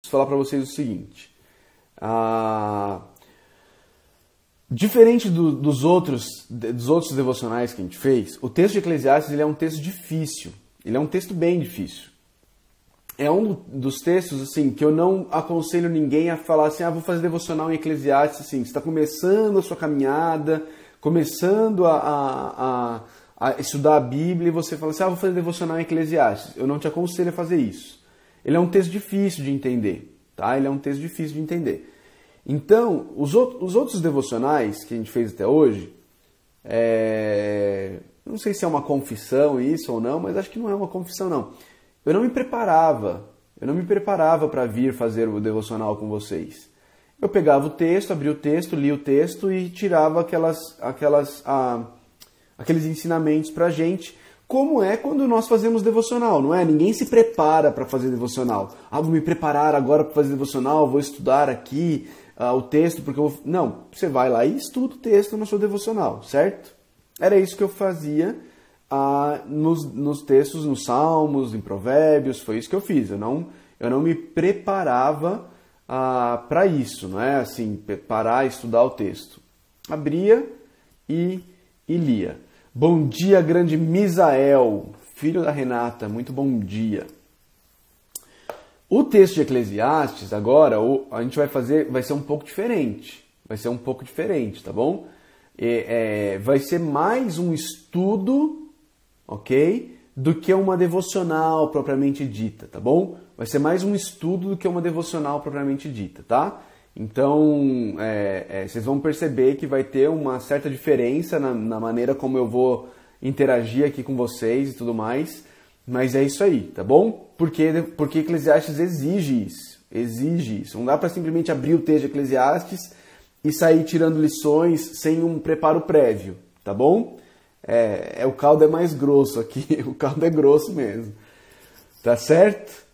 preciso falar para vocês o seguinte. Diferente dos outros devocionais que a gente fez, o texto de Eclesiastes ele é um texto difícil. Ele é um texto bem difícil. É um dos textos assim, que eu não aconselho ninguém a falar assim, vou fazer devocional em Eclesiastes. Assim, você está começando a sua caminhada, começando a estudar a Bíblia e você fala assim, vou fazer devocional em Eclesiastes. Eu não te aconselho a fazer isso. Ele é um texto difícil de entender. Tá? Ele é um texto difícil de entender. Então, os outros devocionais que a gente fez até hoje, não sei se é uma confissão isso ou não, mas acho que não é uma confissão não. Eu não me preparava para vir fazer o devocional com vocês. Eu pegava o texto, abria o texto, lia o texto e tirava aqueles ensinamentos pra gente, como é quando nós fazemos devocional, não é? Ninguém se prepara para fazer devocional. Vou me preparar agora para fazer devocional, vou estudar aqui o texto, porque eu vou... Não, você vai lá e estuda o texto na sua devocional, certo? Era isso que eu fazia nos textos, nos Salmos, em Provérbios, foi isso que eu fiz. Eu não me preparava para isso, não é? Assim, parar e estudar o texto. Abria e lia. Bom dia, grande Misael, filho da Renata, muito bom dia. O texto de Eclesiastes, agora, a gente vai ser um pouco diferente. Vai ser um pouco diferente, tá bom? Vai ser mais um estudo, ok? Do que uma devocional propriamente dita, tá bom? Vai ser mais um estudo do que uma devocional propriamente dita, tá? Então, vocês vão perceber que vai ter uma certa diferença na maneira como eu vou interagir aqui com vocês e tudo mais. Mas é isso aí, tá bom? Porque Eclesiastes exige isso. Não dá para simplesmente abrir o texto de Eclesiastes e sair tirando lições sem um preparo prévio, tá bom? O caldo é mais grosso aqui, o caldo é grosso mesmo. Tá certo?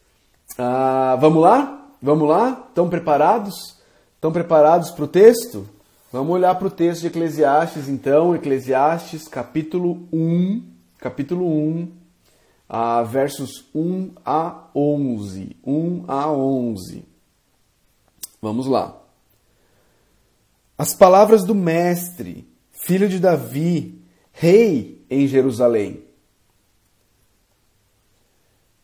Vamos lá? Vamos lá? Estão preparados? Estão preparados para o texto? Vamos olhar para o texto de Eclesiastes, então. Eclesiastes, capítulo 1, versos 1 a 11. 1 a 11. Vamos lá. As palavras do mestre, filho de Davi, rei em Jerusalém.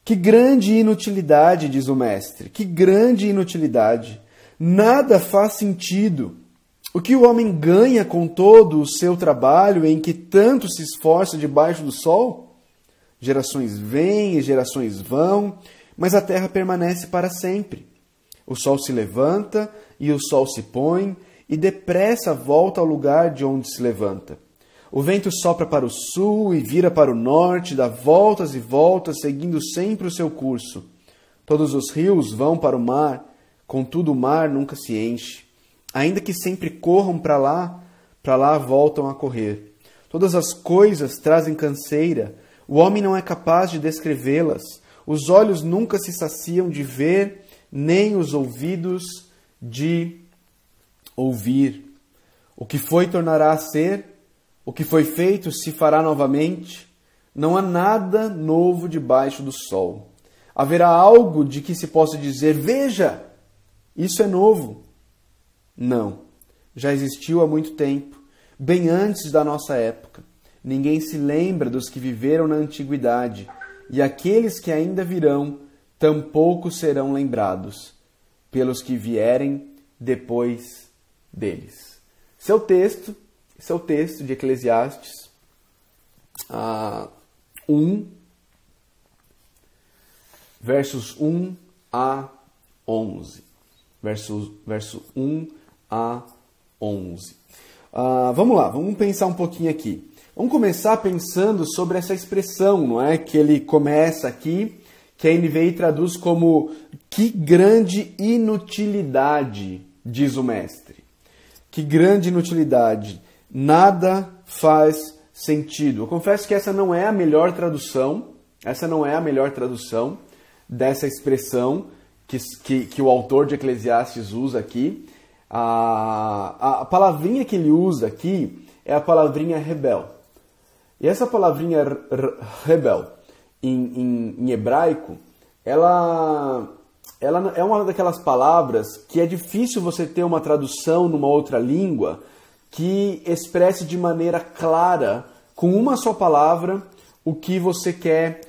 Que grande inutilidade, diz o mestre, que grande inutilidade. Nada faz sentido. O que o homem ganha com todo o seu trabalho em que tanto se esforça debaixo do sol? Gerações vêm e gerações vão, mas a terra permanece para sempre. O sol se levanta e o sol se põe, e depressa volta ao lugar de onde se levanta. O vento sopra para o sul e vira para o norte, dá voltas e voltas, seguindo sempre o seu curso. Todos os rios vão para o mar, contudo o mar nunca se enche. Ainda que sempre corram para lá voltam a correr. Todas as coisas trazem canseira, o homem não é capaz de descrevê-las. Os olhos nunca se saciam de ver, nem os ouvidos de ouvir. O que foi tornará a ser, o que foi feito se fará novamente. Não há nada novo debaixo do sol. Haverá algo de que se possa dizer, veja, isso é novo. Não, já existiu há muito tempo, bem antes da nossa época. Ninguém se lembra dos que viveram na antiguidade, e aqueles que ainda virão, tampouco serão lembrados, pelos que vierem depois deles. Esse é o texto de Eclesiastes 1, versos 1 a 11. Verso 1 a 11. Vamos lá, vamos pensar um pouquinho aqui. Vamos começar pensando sobre essa expressão, não é? Que ele começa aqui, que a NVI traduz como que grande inutilidade, diz o mestre. Que grande inutilidade. Nada faz sentido. Eu confesso que essa não é a melhor tradução. Essa não é a melhor tradução dessa expressão que o autor de Eclesiastes usa aqui. A palavrinha que ele usa aqui é a palavrinha rebel. E essa palavrinha rebel, em hebraico, ela ela é uma daquelas palavras que é difícil você ter uma tradução numa outra língua que expresse de maneira clara, com uma só palavra, o que você quer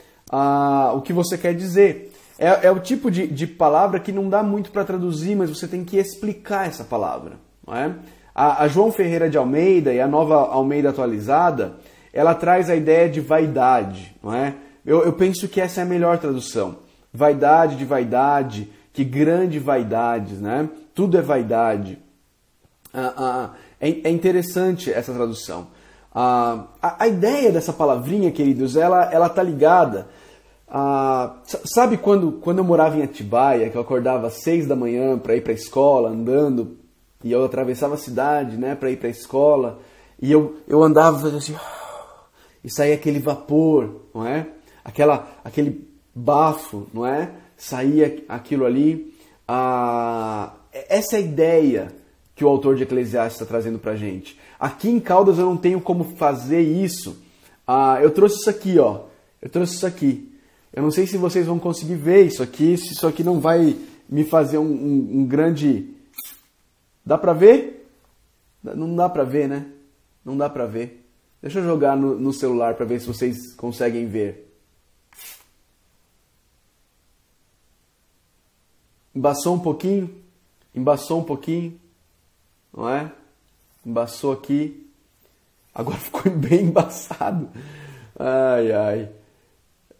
dizer. É o tipo de palavra que não dá muito para traduzir, mas você tem que explicar essa palavra. Não é? A João Ferreira de Almeida e a Nova Almeida Atualizada, ela traz a ideia de vaidade. Não é? Eu penso que essa é a melhor tradução. Vaidade de vaidade, que grande vaidade, né? Tudo é vaidade. É interessante essa tradução. A ideia dessa palavrinha, queridos, ela tá ligada. Sabe quando eu morava em Atibaia, que eu acordava às 6 da manhã para ir para a escola, andando, e eu atravessava a cidade, né, para ir para a escola, e eu andava fazendo assim, e saía aquele vapor, não é? Aquele bafo, não é? Saía aquilo ali. Essa é a ideia que o autor de Eclesiastes está trazendo para a gente. Aqui em Caldas eu não tenho como fazer isso. Eu trouxe isso aqui, ó. Eu trouxe isso aqui. Eu não sei se vocês vão conseguir ver isso aqui, se isso aqui não vai me fazer um grande... Dá para ver? Não dá para ver, né? Não dá para ver. Deixa eu jogar no celular para ver se vocês conseguem ver. Embaçou um pouquinho, não é? Embaçou aqui, agora ficou bem embaçado. Ai,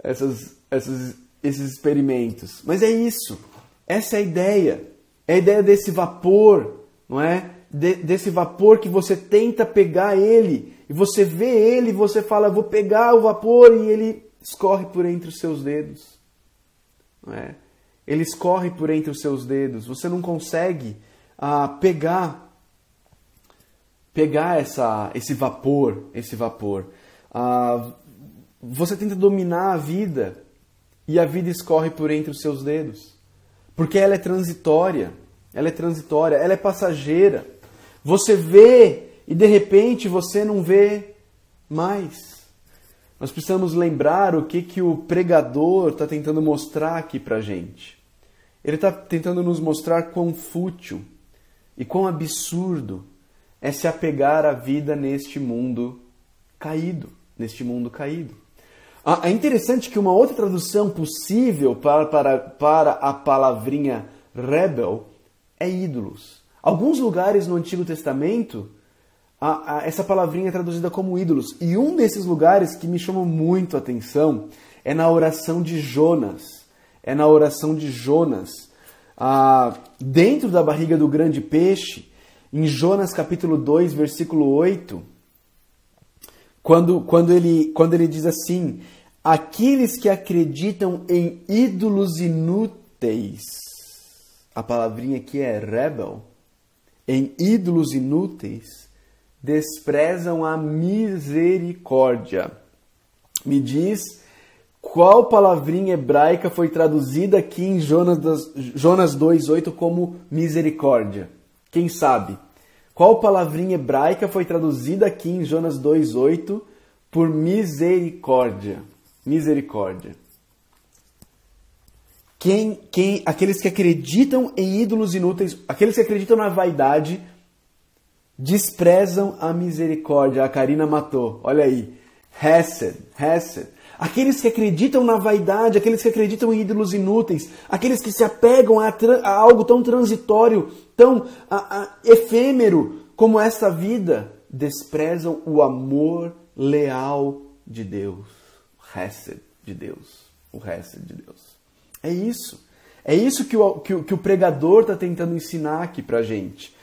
esses experimentos. Mas é isso, essa é a ideia desse vapor, não é? Desse vapor que você tenta pegar ele, e você vê ele, e você fala, vou pegar o vapor, e ele escorre por entre os seus dedos, não é? Ele escorre por entre os seus dedos. Você não consegue pegar esse vapor. Você tenta dominar a vida e a vida escorre por entre os seus dedos. Porque ela é transitória, ela é passageira. Você vê e de repente você não vê mais. Nós precisamos lembrar o que o pregador está tentando mostrar aqui para a gente. Ele está tentando nos mostrar quão fútil e quão absurdo é se apegar à vida neste mundo caído. É interessante que uma outra tradução possível para a palavrinha rebel é ídolos. Alguns lugares no Antigo Testamento, essa palavrinha é traduzida como ídolos. E um desses lugares que me chamou muito a atenção é na oração de Jonas. Dentro da barriga do grande peixe, em Jonas capítulo 2, versículo 8, quando ele diz assim, aqueles que acreditam em ídolos inúteis, a palavrinha aqui é rebel, em ídolos inúteis, desprezam a misericórdia. Me diz qual palavrinha hebraica foi traduzida aqui em Jonas 2,8 como misericórdia? Quem sabe? Qual palavrinha hebraica foi traduzida aqui em Jonas 2,8 por misericórdia? Misericórdia. Aqueles que acreditam em ídolos inúteis, aqueles que acreditam na vaidade, desprezam a misericórdia. A Karina matou. Olha aí. Hesed. Aqueles que acreditam na vaidade, aqueles que acreditam em ídolos inúteis, aqueles que se apegam a algo tão transitório, tão efêmero como essa vida, desprezam o amor leal de Deus. O Hesed de Deus. É isso. É isso que o pregador está tentando ensinar aqui pra gente.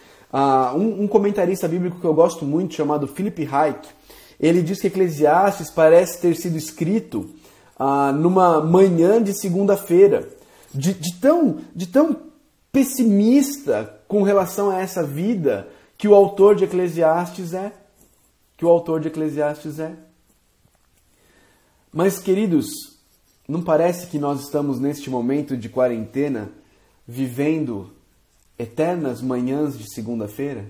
Um comentarista bíblico que eu gosto muito, chamado Philip Hayek, ele diz que Eclesiastes parece ter sido escrito numa manhã de segunda-feira, de tão pessimista com relação a essa vida que o autor de Eclesiastes é. Mas, queridos, não parece que nós estamos neste momento de quarentena vivendo eternas manhãs de segunda-feira?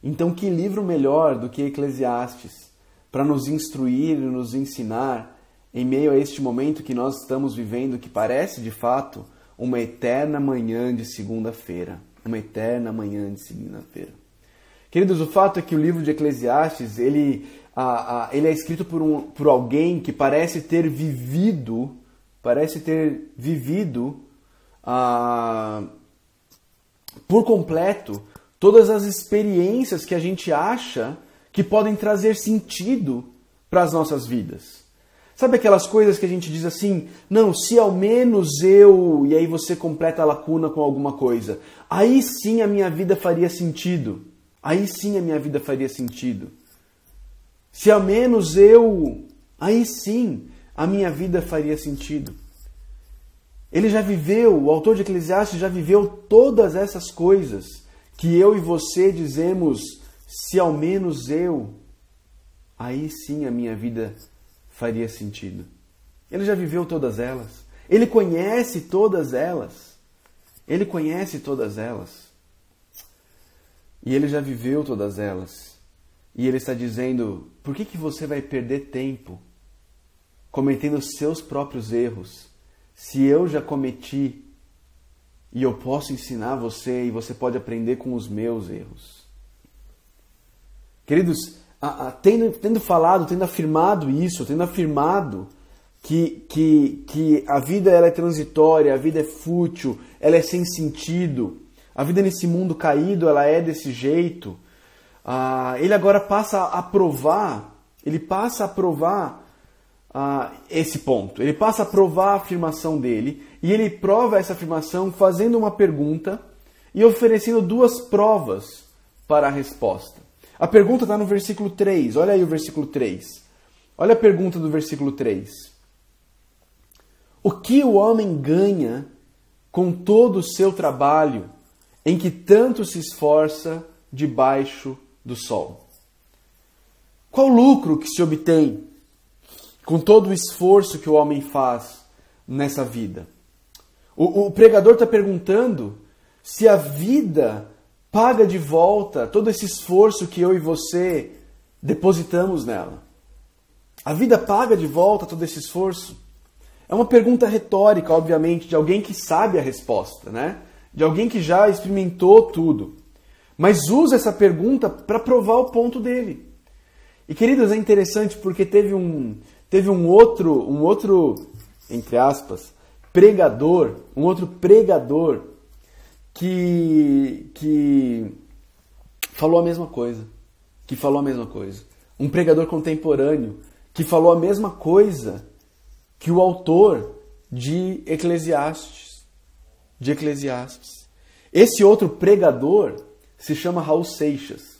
Então, que livro melhor do que Eclesiastes para nos instruir e nos ensinar em meio a este momento que nós estamos vivendo, que parece de fato uma eterna manhã de segunda-feira. Uma eterna manhã de segunda-feira. Queridos, o fato é que o livro de Eclesiastes, ele é escrito por alguém que parece ter vivido por completo todas as experiências que a gente acha que podem trazer sentido para as nossas vidas. Sabe aquelas coisas que a gente diz assim, não, se ao menos eu... E aí você completa a lacuna com alguma coisa. Aí sim a minha vida faria sentido. Aí sim a minha vida faria sentido. Se ao menos eu... Aí sim a minha vida faria sentido. Ele já viveu, o autor de Eclesiastes já viveu todas essas coisas que eu e você dizemos, se ao menos eu... Aí sim a minha vida faria sentido. Ele já viveu todas elas. Ele conhece todas elas. Ele conhece todas elas. E ele já viveu todas elas. E ele está dizendo, por que você vai perder tempo cometendo os seus próprios erros, se eu já cometi e eu posso ensinar você e você pode aprender com os meus erros? Queridos, tendo falado, tendo afirmado isso, tendo afirmado que a vida ela é transitória, a vida é fútil, ela é sem sentido, a vida nesse mundo caído ela é desse jeito, ele agora passa a provar esse ponto, ele passa a provar a afirmação dele, e ele prova essa afirmação fazendo uma pergunta e oferecendo duas provas para a resposta. A pergunta está no versículo 3. Olha aí o versículo 3. Olha a pergunta do versículo 3. O que o homem ganha com todo o seu trabalho em que tanto se esforça debaixo do sol? Qual o lucro que se obtém com todo o esforço que o homem faz nessa vida? O pregador está perguntando se a vida paga de volta todo esse esforço que eu e você depositamos nela. A vida paga de volta todo esse esforço? É uma pergunta retórica, obviamente, de alguém que sabe a resposta, né? De alguém que já experimentou tudo. Mas usa essa pergunta para provar o ponto dele. E, queridos, é interessante porque teve um outro, entre aspas, pregador que falou a mesma coisa. Um pregador contemporâneo que falou a mesma coisa que o autor de Eclesiastes. Esse outro pregador se chama Raul Seixas.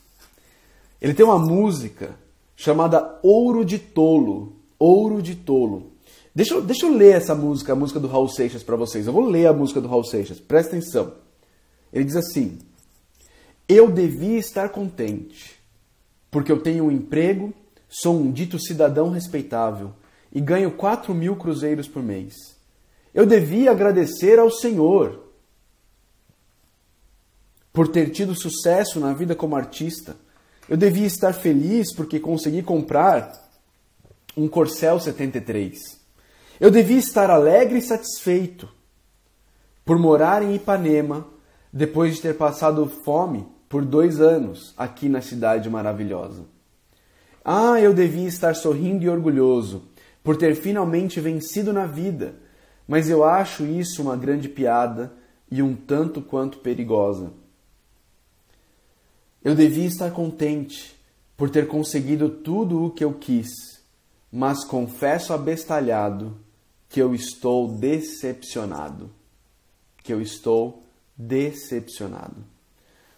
Ele tem uma música chamada Ouro de Tolo. Ouro de Tolo. Deixa eu ler essa música, a música do Raul Seixas para vocês. Eu vou ler a música do Raul Seixas. Presta atenção. Ele diz assim: eu devia estar contente, porque eu tenho um emprego, sou um dito cidadão respeitável e ganho 4.000 cruzeiros por mês. Eu devia agradecer ao Senhor por ter tido sucesso na vida como artista. Eu devia estar feliz porque consegui comprar um Corcel 73. Eu devia estar alegre e satisfeito por morar em Ipanema, depois de ter passado fome por 2 anos aqui na cidade maravilhosa. Eu devia estar sorrindo e orgulhoso por ter finalmente vencido na vida, mas eu acho isso uma grande piada e um tanto quanto perigosa. Eu devia estar contente por ter conseguido tudo o que eu quis, mas confesso abestalhado que eu estou decepcionado.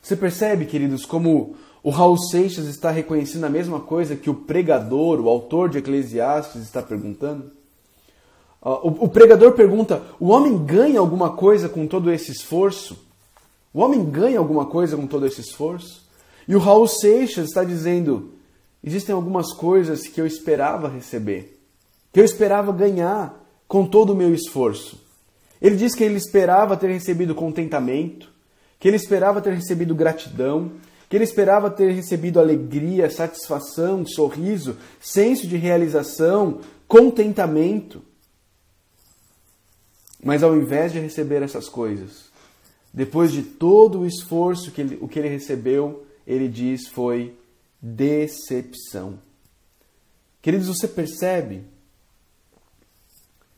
Você percebe, queridos, como o Raul Seixas está reconhecendo a mesma coisa que o pregador, o autor de Eclesiastes, está perguntando? O pregador pergunta, o homem ganha alguma coisa com todo esse esforço? O homem ganha alguma coisa com todo esse esforço? E o Raul Seixas está dizendo, existem algumas coisas que eu esperava receber, que eu esperava ganhar com todo o meu esforço. Ele diz que ele esperava ter recebido contentamento, que ele esperava ter recebido gratidão, que ele esperava ter recebido alegria, satisfação, sorriso, senso de realização, contentamento. Mas ao invés de receber essas coisas, depois de todo o esforço que ele recebeu, ele diz foi decepção. Queridos, você percebe?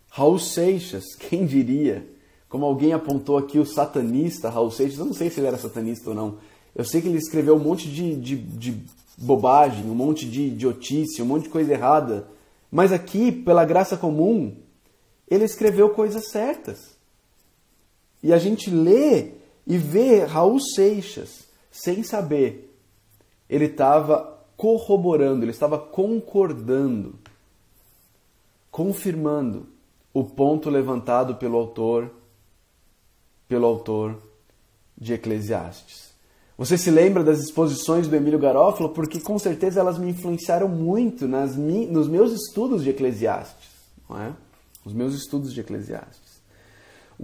Raul Seixas, quem diria, como alguém apontou aqui, o satanista Raul Seixas, eu não sei se ele era satanista ou não, eu sei que ele escreveu um monte de bobagem, um monte de idiotice, um monte de coisa errada, mas aqui, pela graça comum, ele escreveu coisas certas. E a gente lê e vê Raul Seixas, sem saber, ele estava corroborando, ele estava concordando, confirmando o ponto levantado pelo autor de Eclesiastes. Você se lembra das exposições do Emílio Garofalo? Porque com certeza elas me influenciaram muito nos meus estudos de Eclesiastes, não é? Os meus estudos de Eclesiastes.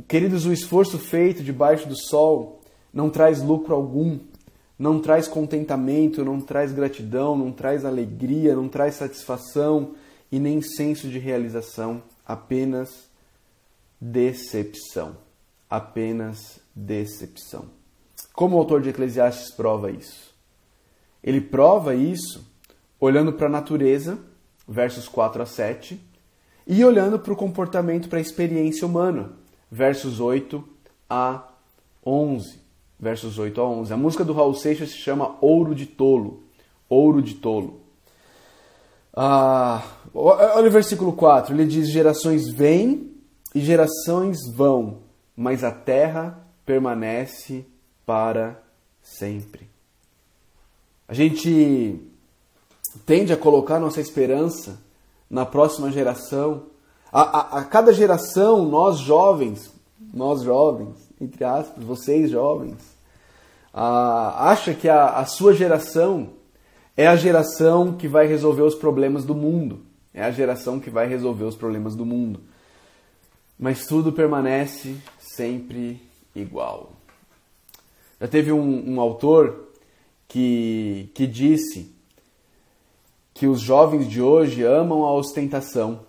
Queridos, o esforço feito debaixo do sol não traz lucro algum, não traz contentamento, não traz gratidão, não traz alegria, não traz satisfação e nem senso de realização, apenas decepção. Apenas decepção. Como o autor de Eclesiastes prova isso? Ele prova isso olhando para a natureza, versos 4 a 7, e olhando para o comportamento, para a experiência humana, versos 8 a 11. Versos 8 a 11. A música do Raul Seixas se chama Ouro de Tolo. Ouro de Tolo. Olha o versículo 4. Ele diz, gerações vêm e gerações vão, mas a terra permanece para sempre. A gente tende a colocar nossa esperança na próxima geração. A cada geração, nós jovens, entre aspas, vocês jovens, acha que a sua geração é a geração que vai resolver os problemas do mundo. É a geração que vai resolver os problemas do mundo. Mas tudo permanece sempre igual. Já teve um autor que disse que os jovens de hoje amam a ostentação,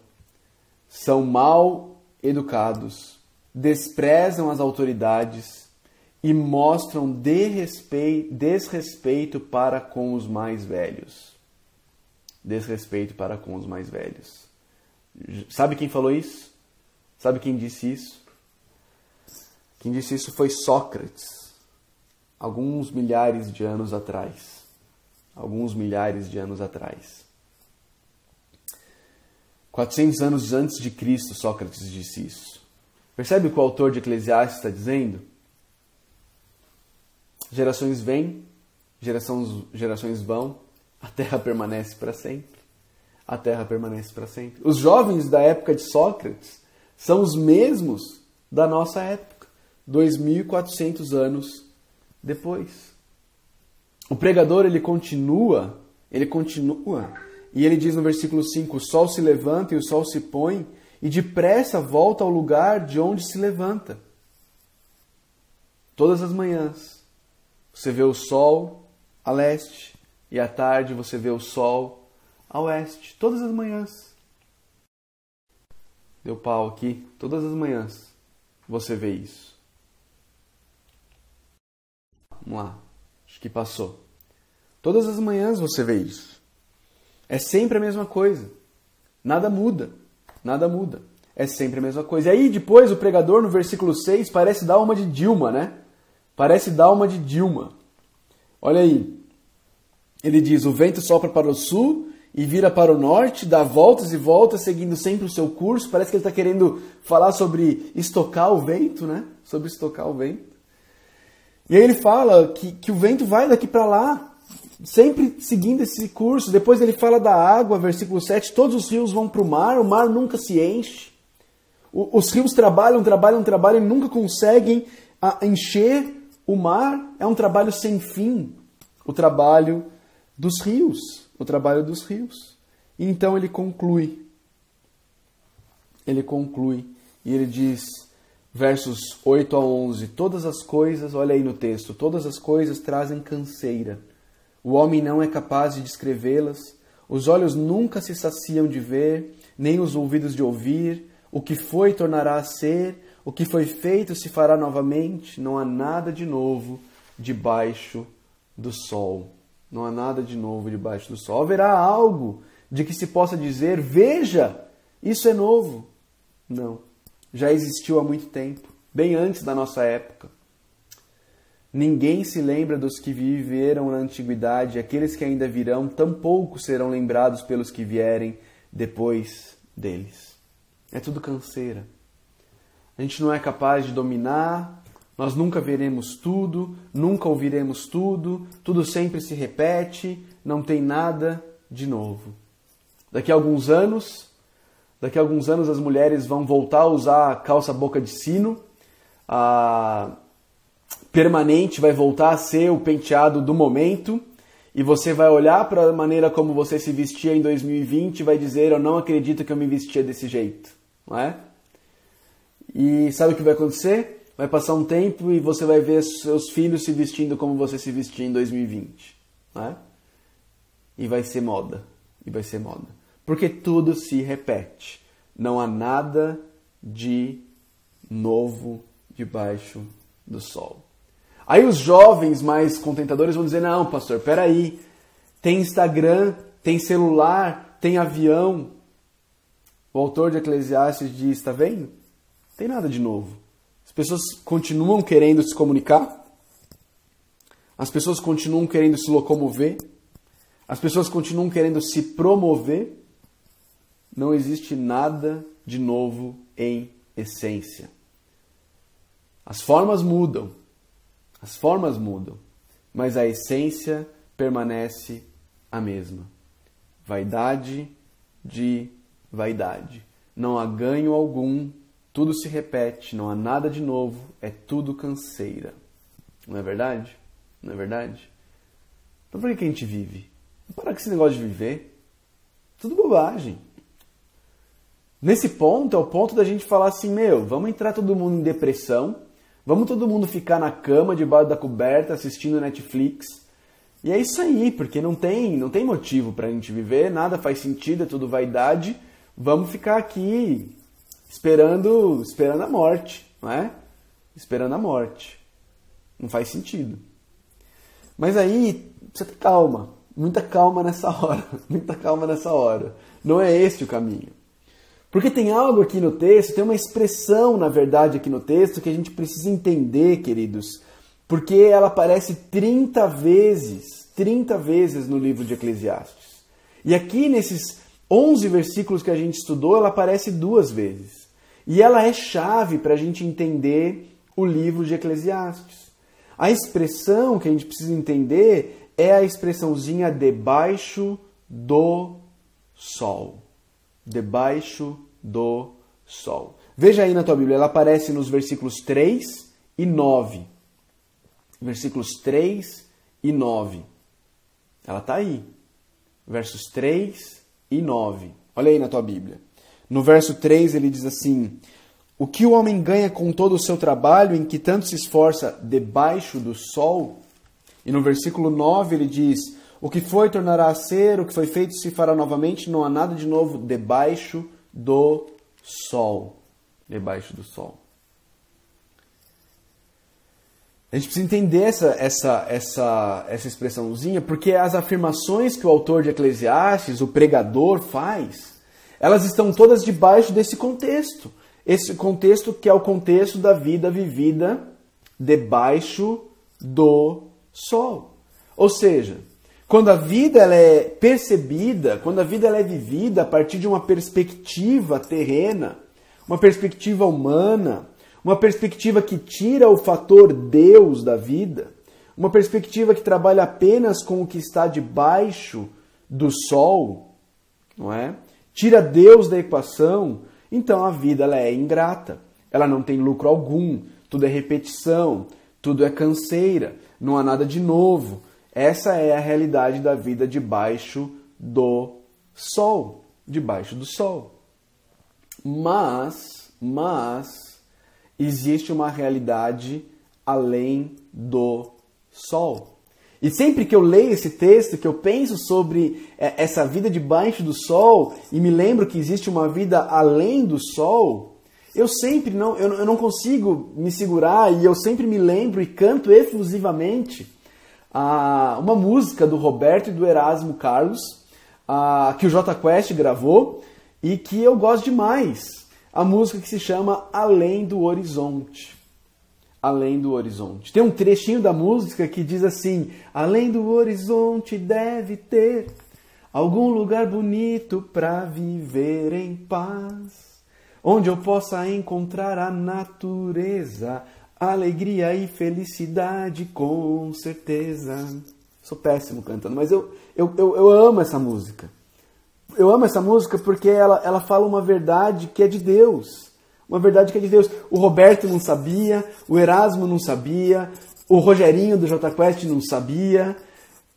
são mal educados, desprezam as autoridades e mostram desrespeito para com os mais velhos. Desrespeito para com os mais velhos. Sabe quem falou isso? Sabe quem disse isso? Quem disse isso foi Sócrates, alguns milhares de anos atrás. Alguns milhares de anos atrás. 400 anos antes de Cristo, Sócrates disse isso. Percebe o que o autor de Eclesiastes está dizendo? Gerações vêm, gerações vão, a terra permanece para sempre. A terra permanece para sempre. Os jovens da época de Sócrates são os mesmos da nossa época, 2.400 anos depois. O pregador, ele continua, e ele diz no versículo 5, o sol se levanta e o sol se põe, e depressa volta ao lugar de onde se levanta. Todas as manhãs, você vê o sol a leste, e à tarde você vê o sol a oeste. Todas as manhãs. Deu pau aqui. Todas as manhãs você vê isso. Vamos lá. Acho que passou. Todas as manhãs você vê isso. É sempre a mesma coisa. Nada muda. Nada muda. É sempre a mesma coisa. E aí depois o pregador no versículo 6 parece dar uma de Dilma, né? Parece dar uma de Dilma. Olha aí. Ele diz, o vento sopra para o sul e vira para o norte, dá voltas e voltas, seguindo sempre o seu curso. Parece que ele está querendo falar sobre estocar o vento, né? Sobre estocar o vento. E aí ele fala que o vento vai daqui para lá, sempre seguindo esse curso. Depois ele fala da água, versículo 7, todos os rios vão para o mar nunca se enche. Os rios trabalham e nunca conseguem encher o mar. É um trabalho sem fim, o trabalho dos rios. O trabalho dos rios. E então ele conclui. Ele conclui e ele diz, versos 8 a 11, todas as coisas, olha aí no texto, todas as coisas trazem canseira. O homem não é capaz de descrevê-las, os olhos nunca se saciam de ver, nem os ouvidos de ouvir, o que foi tornará a ser, o que foi feito se fará novamente, não há nada de novo debaixo do sol. Não há nada de novo debaixo do sol. Haverá algo de que se possa dizer, veja, isso é novo. Não, já existiu há muito tempo, bem antes da nossa época. Ninguém se lembra dos que viveram na antiguidade, aqueles que ainda virão, tampouco serão lembrados pelos que vierem depois deles. É tudo canseira. A gente não é capaz de dominar, nós nunca veremos tudo, nunca ouviremos tudo, tudo sempre se repete, não tem nada de novo. Daqui a alguns anos as mulheres vão voltar a usar a calça boca de sino, a permanente vai voltar a ser o penteado do momento, e você vai olhar para a maneira como você se vestia em 2020 e vai dizer, eu não acredito que eu me vestia desse jeito, não é? E sabe o que vai acontecer? Vai passar um tempo e você vai ver seus filhos se vestindo como você se vestia em 2020, não é? E vai ser moda, porque tudo se repete, não há nada de novo debaixo do sol. Aí os jovens mais contentadores vão dizer, não, pastor, peraí, tem Instagram, tem celular, tem avião. O autor de Eclesiastes diz, está vendo? Não tem nada de novo. As pessoas continuam querendo se comunicar, as pessoas continuam querendo se locomover, as pessoas continuam querendo se promover. Não existe nada de novo em essência. As formas mudam, mas a essência permanece a mesma. Vaidade de vaidade. Não há ganho algum, tudo se repete, não há nada de novo, é tudo canseira. Não é verdade? Não é verdade? Então por que a gente vive? Vamos parar com esse negócio de viver. Tudo bobagem. Nesse ponto, é o ponto da gente falar assim, vamos entrar todo mundo em depressão, vamos todo mundo ficar na cama, debaixo da coberta, assistindo Netflix. E é isso aí, porque não tem motivo pra gente viver, nada faz sentido, é tudo vaidade. Vamos ficar aqui esperando a morte, não é? Esperando a morte. Não faz sentido. Mas aí, precisa ter calma. Muita calma nessa hora. Não é esse o caminho. Porque tem algo aqui no texto, tem uma expressão, na verdade, aqui no texto que a gente precisa entender, queridos, porque ela aparece 30 vezes no livro de Eclesiastes. E aqui, nesses 11 versículos que a gente estudou, ela aparece 2 vezes. E ela é chave para a gente entender o livro de Eclesiastes. A expressão que a gente precisa entender é a expressãozinha debaixo do sol. Debaixo do sol. Veja aí na tua Bíblia, ela aparece nos versículos 3 e 9. Versículos 3 e 9. Ela está aí. Versos 3 e 9. Olha aí na tua Bíblia. No verso 3 ele diz assim, o que o homem ganha com todo o seu trabalho em que tanto se esforça debaixo do sol? E no versículo 9 ele diz, o que foi tornará a ser, o que foi feito se fará novamente, não há nada de novo debaixo do sol. Debaixo do sol. A gente precisa entender essa expressãozinha, porque as afirmações que o autor de Eclesiastes, o pregador, faz, elas estão todas debaixo desse contexto. Esse contexto que é o contexto da vida vivida debaixo do sol. Ou seja, quando a vida ela é percebida, quando a vida ela é vivida a partir de uma perspectiva terrena, uma perspectiva humana, uma perspectiva que tira o fator Deus da vida, uma perspectiva que trabalha apenas com o que está debaixo do sol, não é? Tira Deus da equação, então a vida ela é ingrata, ela não tem lucro algum, tudo é repetição, tudo é canseira, não há nada de novo. Essa é a realidade da vida debaixo do sol, debaixo do sol. Mas existe uma realidade além do sol. E sempre que eu leio esse texto, que eu penso sobre essa vida debaixo do sol, e me lembro que existe uma vida além do sol, Eu não consigo me segurar e eu sempre me lembro e canto efusivamente uma música do Roberto e do Erasmo Carlos, que o Jota Quest gravou e que eu gosto demais. A música que se chama Além do Horizonte. Além do Horizonte. Tem um trechinho da música que diz assim: além do horizonte deve ter algum lugar bonito para viver em paz, onde eu possa encontrar a natureza, alegria e felicidade, com certeza. Sou péssimo cantando, mas eu amo essa música. Eu amo essa música porque ela fala uma verdade que é de Deus. Uma verdade que é de Deus. O Roberto não sabia, o Erasmo não sabia, o Rogerinho do Jota Quest não sabia,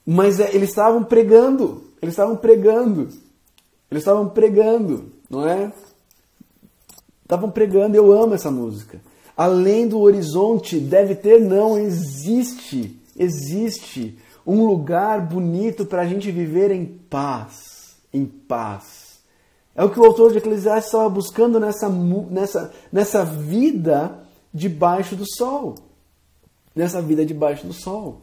mas eles estavam pregando. Eles estavam pregando, não é? Estavam pregando, eu amo essa música. Além do horizonte deve ter, não, existe um lugar bonito para a gente viver em paz, É o que o autor de Eclesiastes estava buscando nessa vida debaixo do sol. Nessa vida debaixo do sol.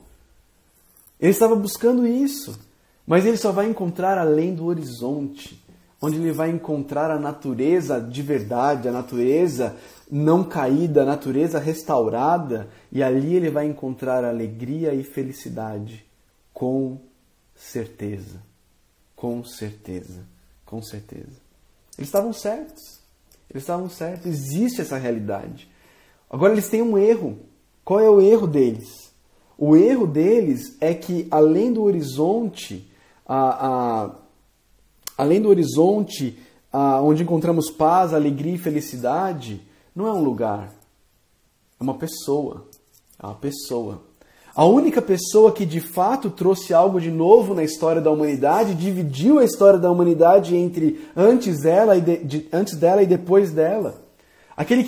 Ele estava buscando isso. Mas ele só vai encontrar além do horizonte, onde ele vai encontrar a natureza de verdade, a natureza não caída, a natureza restaurada, e ali ele vai encontrar alegria e felicidade, com certeza, com certeza, com certeza. Eles estavam certos, existe essa realidade. Agora eles têm um erro. Qual é o erro deles? O erro deles é que além do horizonte, onde encontramos paz, alegria e felicidade, não é um lugar, é uma pessoa. A única pessoa que de fato trouxe algo de novo na história da humanidade, dividiu a história da humanidade entre antes dela e depois dela. Aquele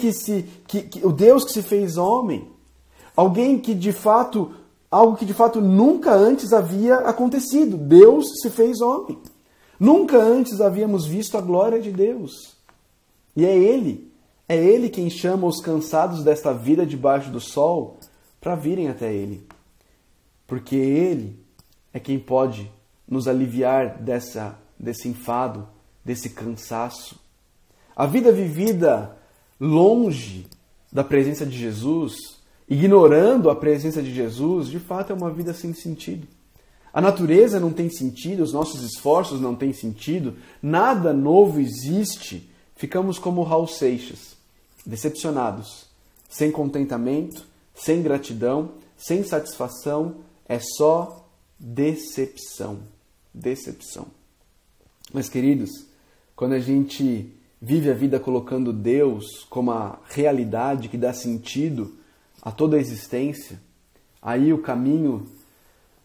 o Deus que se fez homem. Alguém que de fato, algo que de fato nunca antes havia acontecido. Deus se fez homem. Nunca antes havíamos visto a glória de Deus. E é Ele quem chama os cansados desta vida debaixo do sol para virem até Ele. Porque Ele é quem pode nos aliviar desse enfado, desse cansaço. A vida vivida longe da presença de Jesus, ignorando a presença de Jesus, de fato é uma vida sem sentido. A natureza não tem sentido, os nossos esforços não têm sentido, nada novo existe. Ficamos como Raul Seixas, decepcionados, sem contentamento, sem gratidão, sem satisfação, é só decepção. Decepção. Mas, queridos, quando a gente vive a vida colocando Deus como a realidade que dá sentido a toda a existência, aí o caminho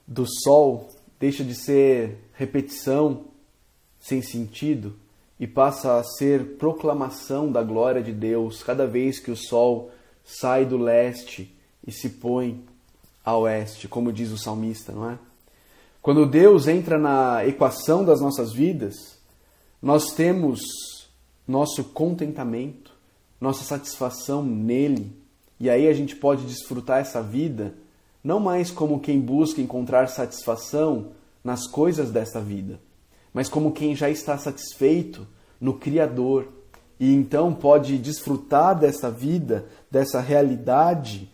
do sol deixa de ser repetição sem sentido e passa a ser proclamação da glória de Deus cada vez que o sol sai do leste e se põe a oeste, como diz o salmista, não é? Quando Deus entra na equação das nossas vidas, nós temos nosso contentamento, nossa satisfação nele, e aí a gente pode desfrutar essa vida não mais como quem busca encontrar satisfação nas coisas desta vida, mas como quem já está satisfeito no Criador e então pode desfrutar dessa vida, dessa realidade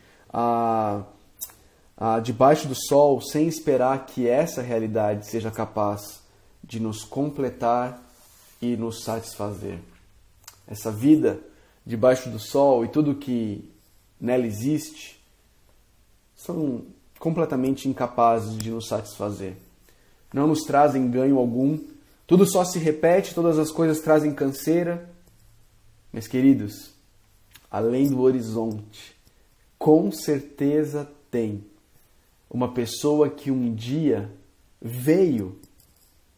debaixo do sol, sem esperar que essa realidade seja capaz de nos completar e nos satisfazer. Essa vida debaixo do sol e tudo que nela existe são completamente incapazes de nos satisfazer. Não nos trazem ganho algum, tudo só se repete, todas as coisas trazem canseira. Mas, queridos, além do horizonte, com certeza tem uma pessoa que um dia veio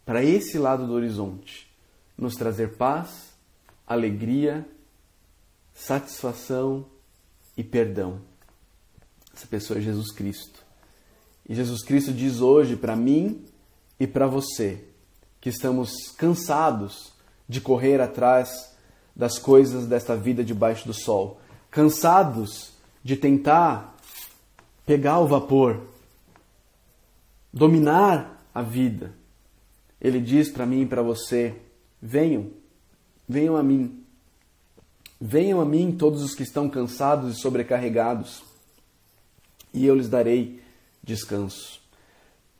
para esse lado do horizonte nos trazer paz, alegria, satisfação e perdão. Essa pessoa é Jesus Cristo. E Jesus Cristo diz hoje para mim e para você, que estamos cansados de correr atrás das coisas desta vida debaixo do sol, cansados de tentar pegar o vapor, dominar a vida. Ele diz para mim e para você: venham a mim. Venham a mim todos os que estão cansados e sobrecarregados, e eu lhes darei descanso.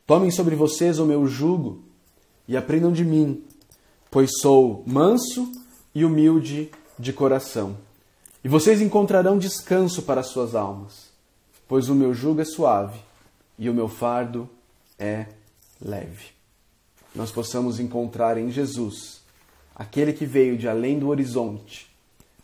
Tomem sobre vocês o meu jugo e aprendam de mim, pois sou manso e humilde de coração. E vocês encontrarão descanso para as suas almas, pois o meu jugo é suave e o meu fardo é leve. Nós possamos encontrar em Jesus, aquele que veio de além do horizonte,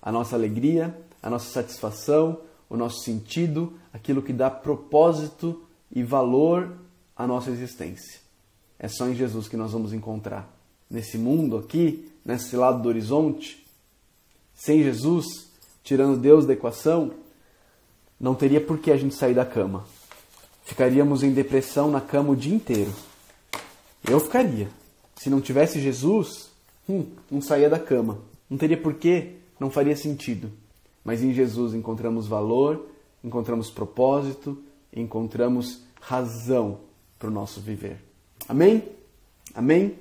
a nossa alegria, a nossa satisfação, o nosso sentido, aquilo que dá propósito e valor à nossa existência. É só em Jesus que nós vamos encontrar. Nesse mundo aqui, nesse lado do horizonte, sem Jesus, tirando Deus da equação, não teria por que a gente sair da cama. Ficaríamos em depressão na cama o dia inteiro. Eu ficaria. Se não tivesse Jesus, não saía da cama. Não teria porquê, não faria sentido. Mas em Jesus encontramos valor, encontramos propósito, encontramos razão para o nosso viver. Amém? Amém?